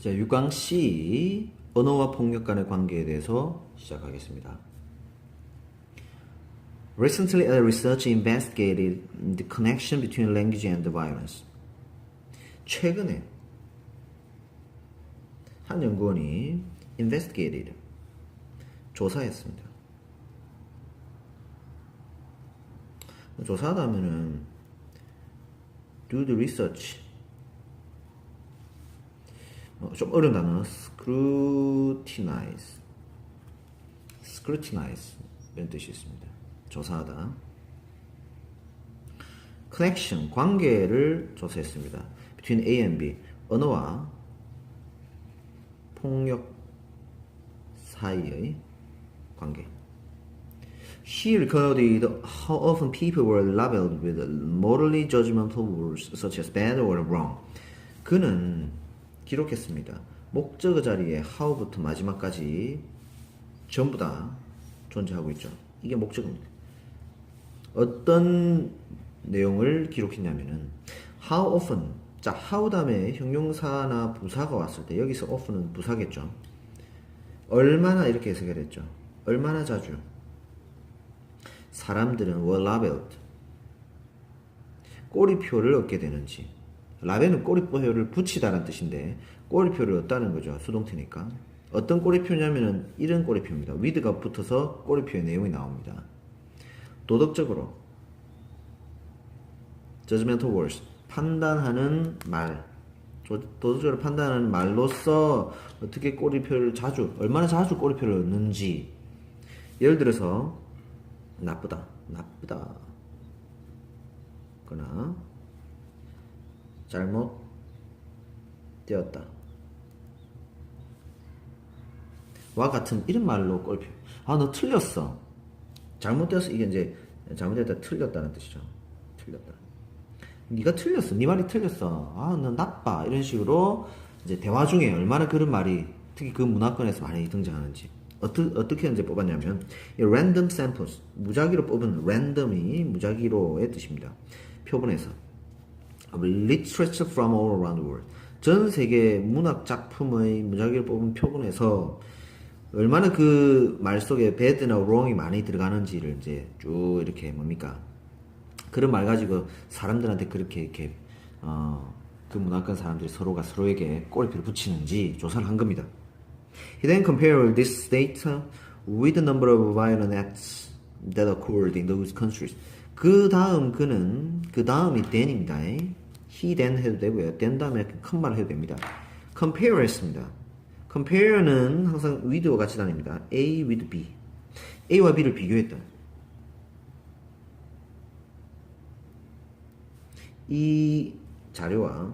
자, 6강 C 언어와 폭력 간의 관계에 대해서 시작하겠습니다. Recently, a research investigated the connection between language and violence. 최근에 한 연구원이 investigated 조사했습니다. 조사하다 하면은 do the research 좀 어려운 단어 scrutinize 이런 뜻이 있습니다. 조사하다. connection 관계를 조사했습니다. between A and B 언어와 폭력 사이의 관계. He recorded how often people were labeled with morally judgmental words such as bad or wrong. 그는 기록했습니다. 목적어 자리에 how부터 마지막까지 전부 다 존재하고 있죠. 이게 목적어입니다. 어떤 내용을 기록했냐면은 how often, 자 how 다음에 형용사나 부사가 왔을 때 여기서 often은 부사겠죠. 얼마나 이렇게 해석을 했죠. 얼마나 자주 사람들은 were labeled 꼬리표를 얻게 되는지. 라벨은 꼬리표를 붙이다라는 뜻인데 꼬리표를 얻다는 거죠. 수동태니까. 어떤 꼬리표냐면은 이런 꼬리표입니다. with가 붙어서 꼬리표의 내용이 나옵니다. 도덕적으로 judgmental words 판단하는 말, 도덕적으로 판단하는 말로써 어떻게 꼬리표를 자주, 얼마나 자주 꼬리표를 얻는지. 예를 들어서 나쁘다 거나 잘못되었다 와 같은 이런 말로 꼬리표. 너 틀렸어. 잘못되었어. 이게 이제 잘못되었다, 틀렸다는 뜻이죠. 틀렸다. 네가 틀렸어. 네 말이 틀렸어. 너 나빠. 이런 식으로 이제 대화 중에 얼마나 그런 말이 특히 그 문화권에서 많이 등장하는지. 어떻게 이제 뽑았냐면 random samples 무작위로 뽑은 random이 무작위로의 뜻입니다. 표본에서 literature from all around the world 전 세계 문학 작품의 무작위로 뽑은 표본에서 얼마나 그 말 속에 bad나 wrong이 많이 들어가는지를 이제 쭉 이렇게 뭡니까 그런 말 가지고 사람들한테 그렇게 이렇게 그 문화권 사람들이 서로가 서로에게 꼬리표를 붙이는지 조사를 한 겁니다. He then compared this data with the number of violent acts that occurred in those countries. 그 다음이 then입니다. He then 해도 되고요. then 다음에 큰 말을 해도 됩니다. compare 했습니다. compare는 항상 with와 같이 다닙니다. A with B. A와 B를 비교했다. 이 자료와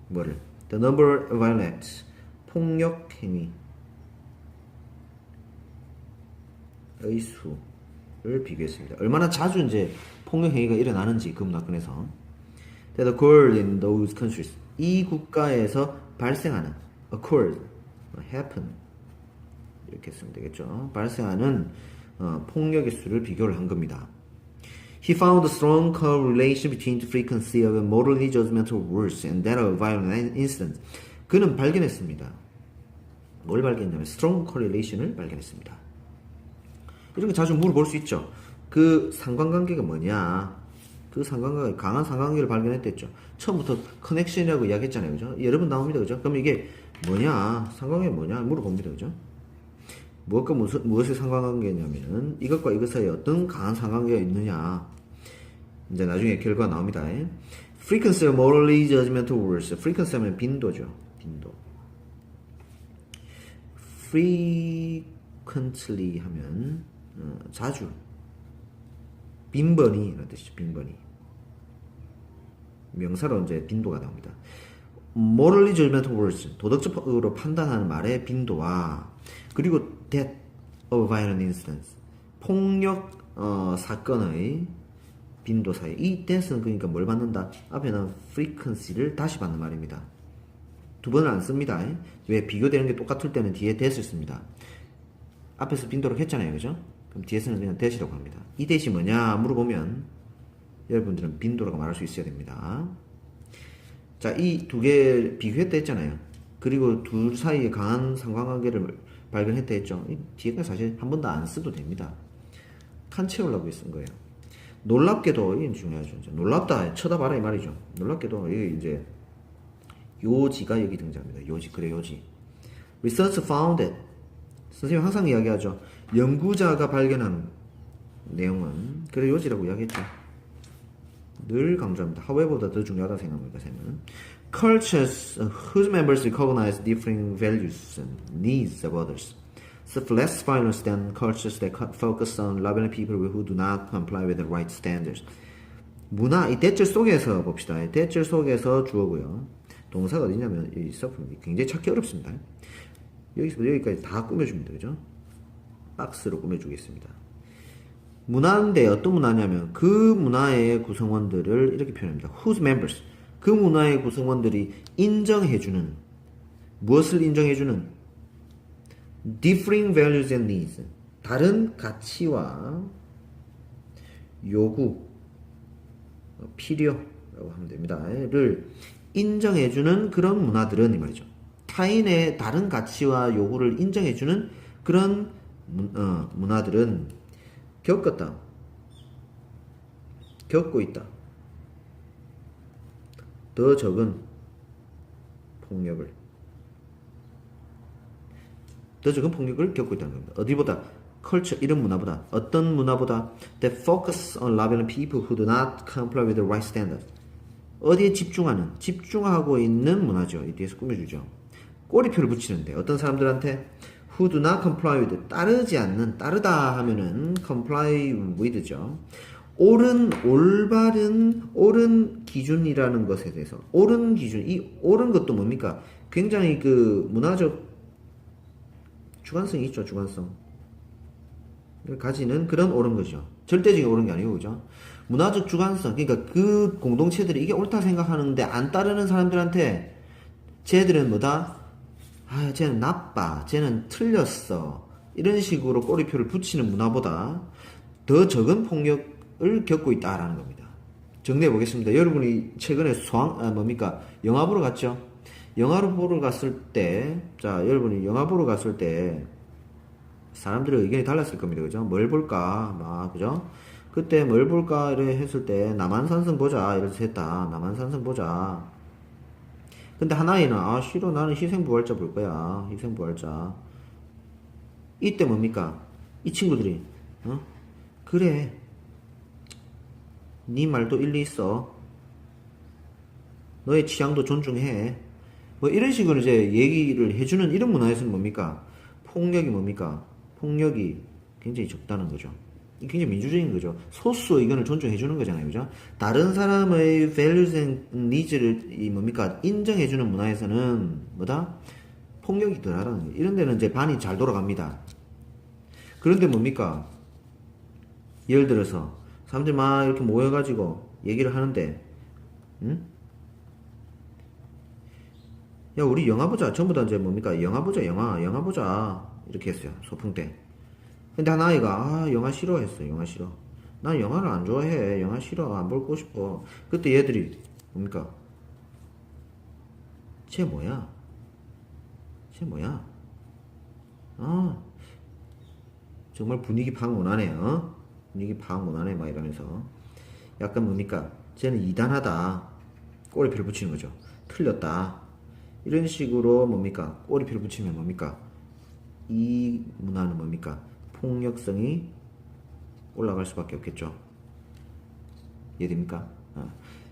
뭐를? The number of violent acts. 폭력 행위의 수를 비교했습니다. 얼마나 자주 이제 폭력 행위가 일어나는지 그 문화권에서. That occurred in those countries. 이 국가에서 발생하는 occurred, happen 이렇게 쓰면 되겠죠. 발생하는 폭력의 수를 비교를 한 겁니다. He found a strong correlation between the frequency of morally judgmental words and that of violent incidents. 그는 발견했습니다. 뭘 발견했냐면 strong correlation을 발견했습니다. 이런 거 자주 물어볼 수 있죠. 그 상관관계가 뭐냐? 그 상관관계, 강한 상관관계를 발견했댔죠. 처음부터 connection이라고 이야기했잖아요. 그죠? 여러 번 나옵니다. 그죠? 그럼 이게 뭐냐? 상관관계 뭐냐? 물어봅니다. 그죠? 무엇과 무엇의 상관관계냐면은 이것과 이것 사이에 어떤 강한 상관관계가 있느냐. 이제 나중에 결과가 나옵니다. Frequency of morally judgmental words. frequency 하면 빈도죠. 빈도. frequently 하면 자주. 빈번히 이런 뜻이죠. 빈번히. 명사로 이제 빈도가 나옵니다. morally judgmental words. 도덕적으로 판단하는 말의 빈도와 그리고 that of violent incidents. 폭력 사건의 빈도 사이. 이 that은 그러니까 뭘 받는다? 앞에는 frequency를 다시 받는 말입니다. 두 번을 안 씁니다. 왜? 비교되는 게 똑같을 때는 뒤에 that을 씁니다. 앞에서 빈도로 했잖아요. 그죠? 그럼 뒤에서는 그냥 that이라고 합니다. 이 that이 뭐냐 물어보면 여러분들은 빈도라고 말할 수 있어야 됩니다. 자, 이 두 개 비교했다 했잖아요. 그리고 둘 사이에 강한 상관관계를 발견했다 했죠. 이 뒤에가 사실 한 번도 안 써도 됩니다. 칸 채우려고 쓴 거예요. 놀랍게도, 이게 중요하죠. 이제 놀랍다, 쳐다봐라, 이 말이죠. 놀랍게도, 이게 이제, 요지가 여기 등장합니다. 요지, 그래, 요지. Research found that, 선생님 항상 이야기하죠. 연구자가 발견한 내용은, 그래, 요지라고 이야기했죠. 늘 강조합니다. however보다 더 중요하다고 생각합니다. 쌤은. Cultures whose members recognize differing values and needs of others suffer less violence than cultures that focus on loving people who do not comply with the right standards. 문화, 이 대절 속에서 봅시다. 이 대절 속에서 주어고요. 동사가 어디냐면 이 suffer 굉장히 찾기 어렵습니다. 여기서부터 여기까지 다 꾸며줍니다. 그죠? 박스로 꾸며주겠습니다. 문화인데 어떤 문화냐면 그 문화의 구성원들을 이렇게 표현합니다. Whose members, 그 문화의 구성원들이 인정해주는, 무엇을 인정해주는? Differing values and needs, 다른 가치와 요구, 필요라고 하면 됩니다. 를 인정해주는 그런 문화들은 이 말이죠. 타인의 다른 가치와 요구를 인정해주는 그런 문화들은 겪었다, 겪고 있다, 더 적은 폭력을 겪고 있다는 겁니다. 어디보다? culture, 이런 문화보다. 어떤 문화보다? That focus on loving people who do not comply with the right standards. 어디에 집중하고 있는 문화죠. 이 뒤에서 꾸며주죠. 꼬리표를 붙이는데 어떤 사람들한테 who do not comply with, 따르지 않는, 따르다 하면은 comply with죠. 옳은 기준이라는 것에 대해서, 옳은 기준, 이 옳은 것도 뭡니까? 굉장히 그 문화적 주관성이 있죠, 주관성. 가지는 그런 옳은 거죠. 절대적인 옳은 게 아니고, 그죠? 문화적 주관성, 그러니까 그 공동체들이 이게 옳다 생각하는데 안 따르는 사람들한테 쟤들은 뭐다? 아, 쟤는 나빠, 쟤는 틀렸어, 이런 식으로 꼬리표를 붙이는 문화보다 더 적은 폭력을 겪고 있다라는 겁니다. 정리해 보겠습니다. 여러분이 최근에 영화 보러 갔죠? 영화를 보러 갔을 때, 자, 여러분이 영화 보러 갔을 때 사람들의 의견이 달랐을 겁니다. 그죠? 뭘 볼까? 그죠? 그때 뭘 볼까? 이래 했을 때 남한산성 보자, 이래서 했다. 남한산성 보자. 근데 하나이는 싫어, 나는 희생부활자 볼 거야. 희생부활자. 이때 뭡니까? 이 친구들이 그래, 네 말도 일리 있어, 너의 취향도 존중해, 뭐 이런 식으로 이제 얘기를 해주는 이런 문화에서는 뭡니까? 폭력이 굉장히 적다는 거죠. 굉장히 민주적인 거죠. 소수 의견을 존중해주는 거잖아요. 그죠? 다른 사람의 values and needs를 인정해주는 문화에서는 뭐다? 폭력이 덜하다는 거예요. 이런 데는 이제 반이 잘 돌아갑니다. 그런데 뭡니까? 예를 들어서 사람들이 막 이렇게 모여가지고 얘기를 하는데, 응? 야, 우리 영화 보자. 전부 다 이제 영화 보자, 영화 보자. 이렇게 했어요. 소풍 때. 근데 한 아이가, 영화 싫어했어. 영화 싫어. 난 영화를 안 좋아해. 영화 싫어. 안 보고 싶어. 그때 얘들이, 쟤 뭐야? 정말 분위기 파악 못하네. 분위기 파악 못하네. 막 이러면서. 약간 쟤는 이단하다. 꼬리표를 붙이는 거죠. 틀렸다. 이런 식으로 꼬리표를 붙이면 이 문화는 폭력성이 올라갈 수밖에 없겠죠. 이해됩니까?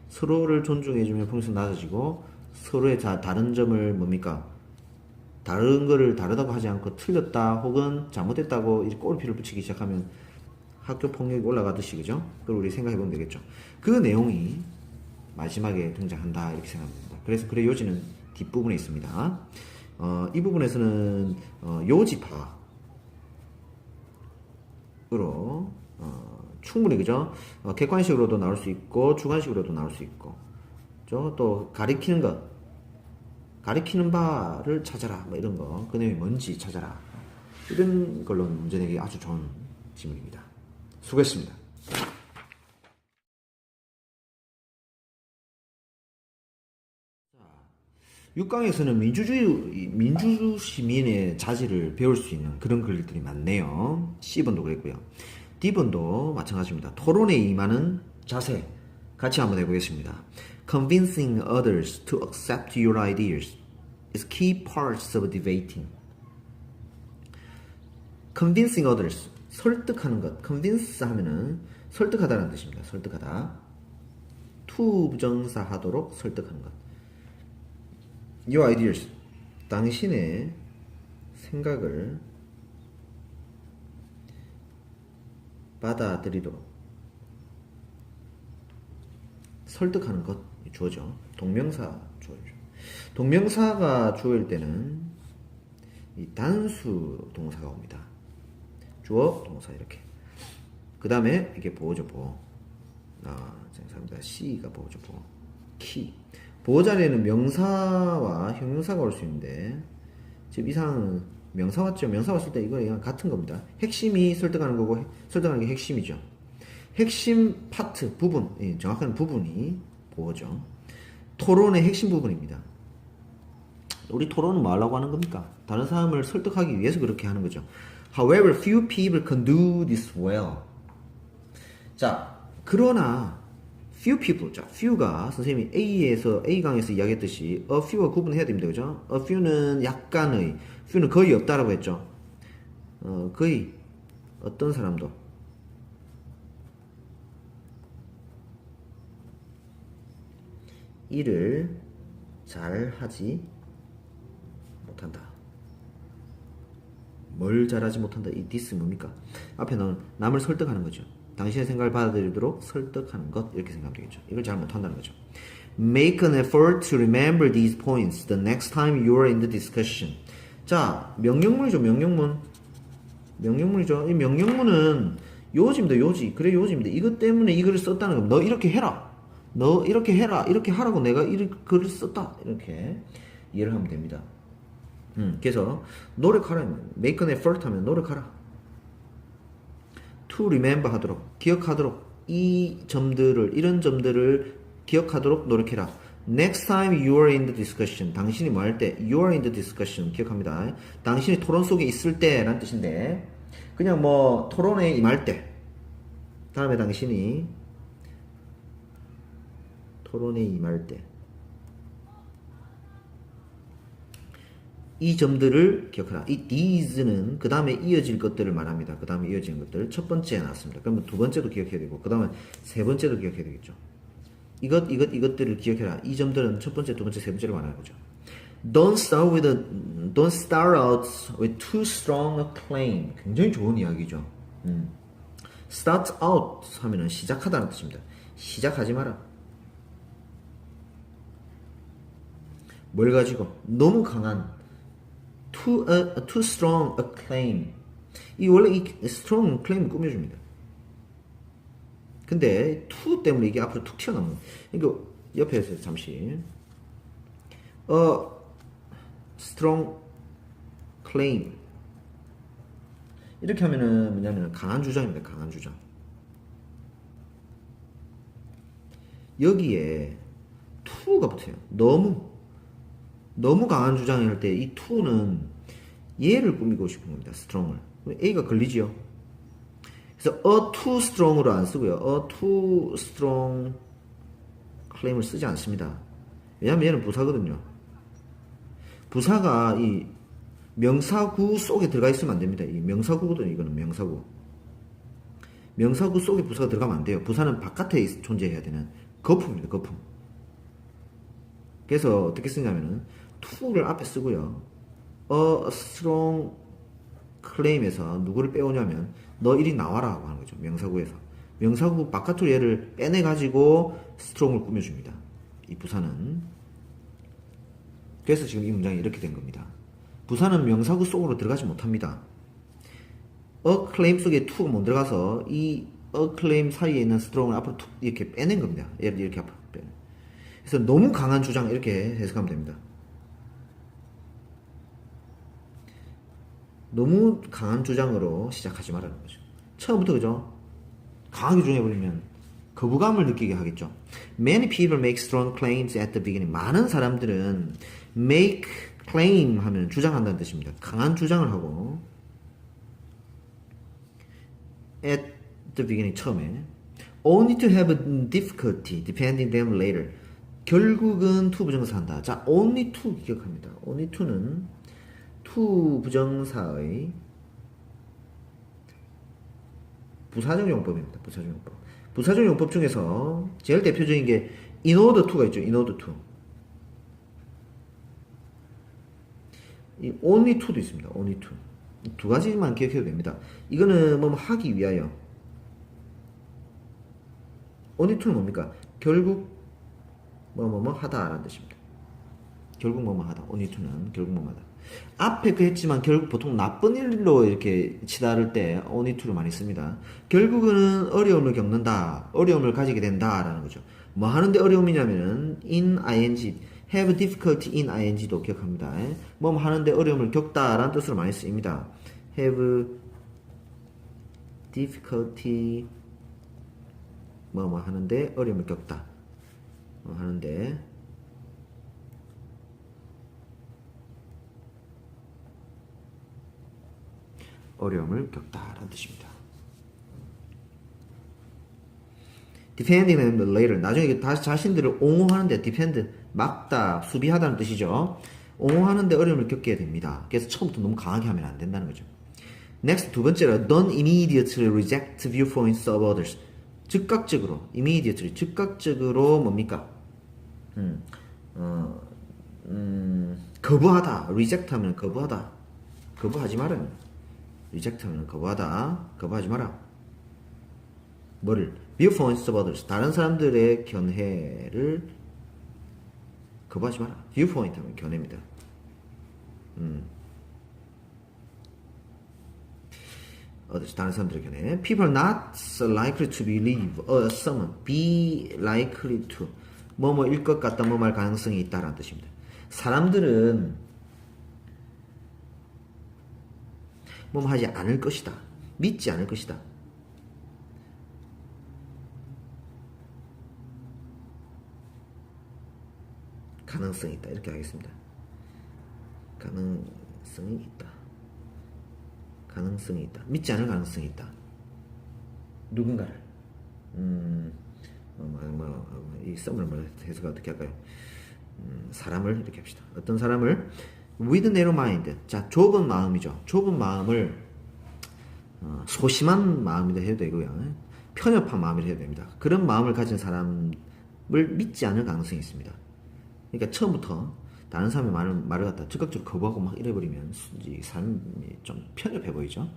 서로를 존중해주면 폭력성 낮아지고, 서로의 다른 점을 다른 거를 다르다고 하지 않고 틀렸다 혹은 잘못했다고 이제 꼬리표를 붙이기 시작하면 학교 폭력이 올라가듯이, 그죠? 그걸 우리 생각해보면 되겠죠. 그 내용이 마지막에 등장한다, 이렇게 생각합니다. 그래서 그래 요지는 뒷부분에 있습니다. 이 부분에서는 요지 파악으로 충분히, 그죠? 객관식으로도 나올 수 있고 주관식으로도 나올 수 있고, 또 가리키는 바를 찾아라, 뭐 이런 거, 그 내용이 뭔지 찾아라, 이런 걸로 문제 내기 아주 좋은 지문입니다. 수고했습니다. 6강에서는 민주 시민의 자질을 배울 수 있는 그런 글들이 많네요. C번도 그랬고요. D번도 마찬가지입니다. 토론에 임하는 자세 같이 한번 해보겠습니다. Convincing others to accept your ideas is key parts of debating. Convincing others, 설득하는 것. Convince 하면은 설득하다라는 뜻입니다. 설득하다. to 부정사 하도록 설득하는 것. Your ideas, 당신의 생각을 받아들이도록 설득하는 것 주어죠. 동명사 주어죠. 동명사가 주어일 때는 이 단수 동사가 옵니다. 주어, 동사 이렇게. 그 다음에 이게 보어죠, 보어. 죄송합니다. C가 보어죠, 보어. 키. 보어 자리에는 명사와 형용사가 올 수 있는데 지금 이 상황은 명사 왔죠? 명사 왔을 때 이거 같은 겁니다. 핵심이 설득하는 거고 설득하는 게 핵심이죠. 핵심 파트, 부분, 정확한 부분이 보어죠. 토론의 핵심 부분입니다. 우리 토론은 뭐 하려고 하는 겁니까? 다른 사람을 설득하기 위해서 그렇게 하는 거죠. However, few people can do this well. 자, 그러나 few people, 자, few가 선생님이 A 강에서 이야기했듯이 a few와 구분해야 됩니다. 그죠? a few는 약간의, few는 거의 없다라고 했죠. 거의 어떤 사람도 일을 잘 하지 못한다. 뭘 잘하지 못한다. 이 this 뭡니까? 앞에 나온 남을 설득하는 거죠. 당신의 생각을 받아들이도록 설득하는 것 이렇게 생각하면 되겠죠. 이걸 잘 못한다는 거죠. Make an effort to remember these points the next time you are in the discussion. 자, 명령문이죠. 명령문이죠. 이 명령문은 요지입니다. 요지. 그래 요지입니다. 이것 때문에 이 글을 썼다는 겁니다. 너 이렇게 해라. 너 이렇게 해라. 이렇게 하라고 내가 이 글을 썼다. 이렇게 이해를 하면 됩니다. 그래서 노력하라. Make an effort 하면 노력하라. To remember 하도록, 기억하도록, 이런 점들을 기억하도록 노력해라. Next time you are in the discussion, 당신이 뭐 할 때, you are in the discussion, 기억합니다. 당신이 토론 속에 있을 때 라는 뜻인데, 그냥 뭐 토론에 임할 때, 다음에 당신이 토론에 임할 때, 이 점들을 기억하라. 이 these는 그 다음에 이어질 것들을 말합니다. 그 다음에 이어지는 것들. 첫 번째에 나왔습니다. 그러면 두 번째도 기억해야 되고, 그 다음에 세 번째도 기억해야 되겠죠. 이것들을 기억해라. 이 점들은 첫 번째, 두 번째, 세 번째를 말하는 거죠. Don't start out with too strong a claim. 굉장히 좋은 이야기죠. Start out 하면은 시작하다는 뜻입니다. 시작하지 마라. 뭘 가지고? 너무 강한 too strong a claim. 원래 이 strong claim 꾸며줍니다. 근데 too 때문에 이게 앞으로 툭 튀어나오는 거예요. 이거 옆에서 잠시 strong claim 이렇게 하면은 뭐냐면 강한 주장입니다. 강한 주장. 여기에 to가 붙어요. 너무 강한 주장을 할 때 이 to는 얘를 꾸미고 싶은 겁니다. strong을. A가 걸리지요. 그래서 a too strong으로 안 쓰고요. a too strong claim을 쓰지 않습니다. 왜냐하면 얘는 부사거든요. 부사가 이 명사구 속에 들어가 있으면 안 됩니다. 이 명사구거든요. 이거는 명사구. 명사구 속에 부사가 들어가면 안 돼요. 부사는 바깥에 존재해야 되는 거품입니다. 거품. 그래서 어떻게 쓰냐면은 to를 앞에 쓰고요. a strong claim에서 누구를 빼오냐면 너 이리 나와라 하고 하는 거죠. 명사구에서. 명사구 바깥으로 얘를 빼내가지고 strong을 꾸며줍니다. 이 부사는. 그래서 지금 이 문장이 이렇게 된 겁니다. 부사는 명사구 속으로 들어가지 못합니다. a claim 속에 to가 못 들어가서 이 a claim 사이에 있는 strong을 앞으로 툭 이렇게 빼낸 겁니다. 얘를 이렇게 앞으로 빼는. 그래서 너무 강한 주장 이렇게 해석하면 됩니다. 너무 강한 주장으로 시작하지 말라는 거죠. 처음부터 그죠? 강하게 주장해버리면 거부감을 느끼게 하겠죠. Many people make strong claims at the beginning. 많은 사람들은 make claim 하면 주장한다는 뜻입니다. 강한 주장을 하고 at the beginning 처음에 only to have difficulty defending them later. 결국은 to 부정사한다. 자, only to 기억합니다. only to는 to 부정사의 부사적 용법입니다. 부사적 용법. 부사적 용법 중에서 제일 대표적인 게 in order to가 있죠. in order to. 이 only to도 있습니다. only to. 두 가지만 기억해도 됩니다. 이거는 뭐 하기 위하여. only to는 뭡니까? 결국 뭐뭐뭐 하다라는 뜻입니다. 결국 뭐뭐 하다. only to는 결국 뭐뭐 하다. 앞에 그 했지만 결국 보통 나쁜 일로 이렇게 치달을 때 only to를 많이 씁니다. 결국은 어려움을 겪는다, 어려움을 가지게 된다라는 거죠. 뭐 하는데 어려움이냐면은 in ing, have difficulty in ing도 기억합니다. 뭐 하는데 어려움을 겪다라는 뜻으로 많이 쓰입니다. have difficulty 뭐 하는데 어려움을 겪다. 뭐 하는데 어려움을 겪다라는 뜻입니다. defending them later. 나중에 다시 자신들을 옹호하는데 defend 막다, 수비하다는 뜻이죠. 옹호하는데 어려움을 겪게 됩니다. 그래서 처음부터 너무 강하게 하면 안 된다는 거죠. next 두 번째로 don't immediately reject viewpoints of others. 즉각적으로 immediately 즉각적으로 뭡니까? 거부하다. reject 하면 거부하다. 거부하지 말아요. reject 하면 거부하다. 거부하지 마라. 뭐를? viewpoints of others. 다른 사람들의 견해를 거부하지 마라. viewpoint 하면 견해입니다. others. 다른 사람들의 견해. people not likely to believe someone. be likely to. 뭐뭐일 것 같다. 뭐말 가능성이 있다라는 뜻입니다. 사람들은 뭐뭐 하지 않을 것이다. 믿지 않을 것이다. 가능성이 있다. 이렇게 하겠습니다. 가능성이 있다. 가능성이 있다. 믿지 않을 가능성이 있다. 누군가를. 이 썸을 해석 어떻게 할까요? 사람을 이렇게 합시다. 어떤 사람을 with narrow mind. 자, 좁은 마음이죠. 좁은 마음을 소심한 마음이라 해도 되고요. 편협한 마음이라 해도 됩니다. 그런 마음을 가진 사람을 믿지 않을 가능성이 있습니다. 그러니까 처음부터 다른 사람의 말을 갖다 즉각적으로 거부하고 막 이래버리면 이 사람이 좀 편협해 보이죠.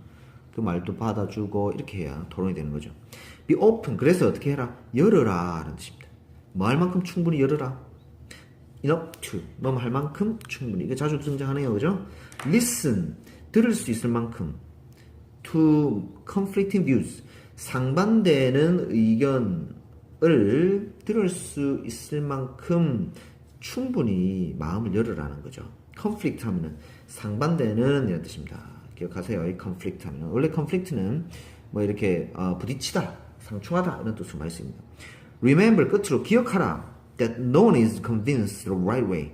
그 말도 받아주고 이렇게 해야 토론이 되는 거죠. be open. 그래서 어떻게 해라? 열어라 라는 뜻입니다. 뭐 할 만큼 충분히 열어라. enough to. 뭐 할 만큼 충분히. 이거 자주 등장하네요. 그죠? listen. 들을 수 있을 만큼. to conflicting views. 상반되는 의견을 들을 수 있을 만큼 충분히 마음을 열으라는 거죠. conflict 하면은 상반되는 이런 뜻입니다. 기억하세요. 이 conflict 하면 원래 conflict는 뭐 이렇게 부딪히다, 상충하다 이런 뜻으로 많이 씁니다. remember 끝으로 기억하라. that no one is convinced the right way.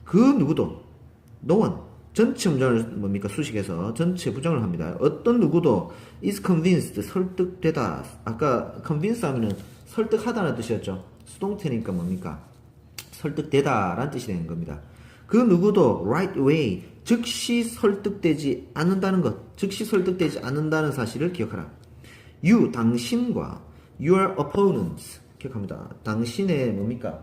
그 누구도 no one 전체 문장을 뭡니까 수식해서 전체 부정을 합니다. 어떤 누구도 is convinced 설득되다. 아까 convince 하면은 설득하다는 뜻이었죠. 수동태니까 뭡니까? 설득되다 라는 뜻이 되는 겁니다. 그 누구도 right way 즉시 설득되지 않는다는 것, 즉시 설득되지 않는다는 사실을 기억하라. you 당신과 your opponents 기억합니다. 당신의 뭡니까?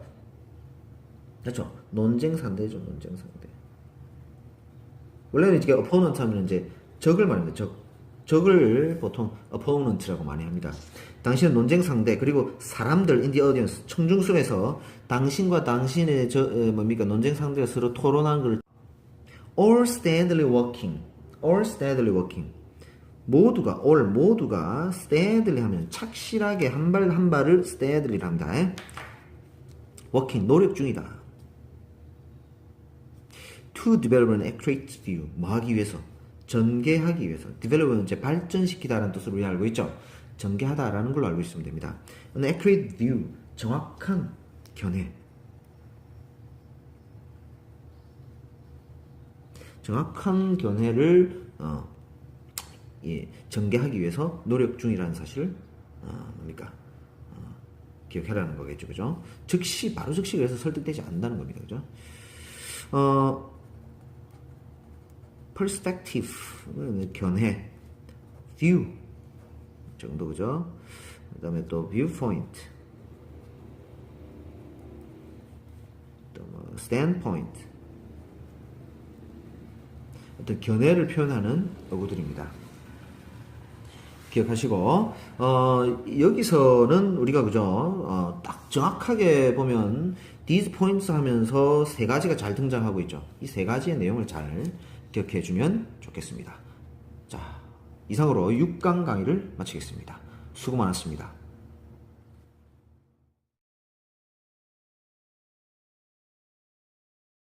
그렇죠. 논쟁 상대죠. 논쟁 상대. 원래는 이제 opponent 하면 이제 적을 말합니다. 적을 보통 opponent라고 많이 합니다. 당신은 논쟁 상대 그리고 사람들 in the audience 청중 속에서 당신과 당신의 뭡니까 논쟁 상대가 서로 토론하는 걸 all steadily working 모두가 all 모두가 steadily 하면 착실하게 한 발 한 발을 steadily 합니다. working 노력 중이다. to develop an accurate view 뭐 하기 위해서 전개하기 위해서 develop은 이제 발전시키다라는 뜻으로 우리 알고 있죠. 전개하다라는 걸로 알고 있으면 됩니다. An accurate view, 정확한 견해. 정확한 견해를 전개하기 위해서 노력 중이라는 사실을 뭡니까? 기억해라는 거겠죠, 그죠? 즉시 바로 즉시 그래서 설득되지 않는다는 겁니다, 그죠? perspective 견해, view 정도 그죠? 그다음에 또 viewpoint, 또 뭐 standpoint 어떤 견해를 표현하는 어구들입니다. 기억하시고 여기서는 우리가 그죠 딱 정확하게 보면 these points 하면서 세 가지가 잘 등장하고 있죠. 이 세 가지의 내용을 잘 기억해 주면 좋겠습니다. 자, 이상으로 6강 강의를 마치겠습니다. 수고 많았습니다.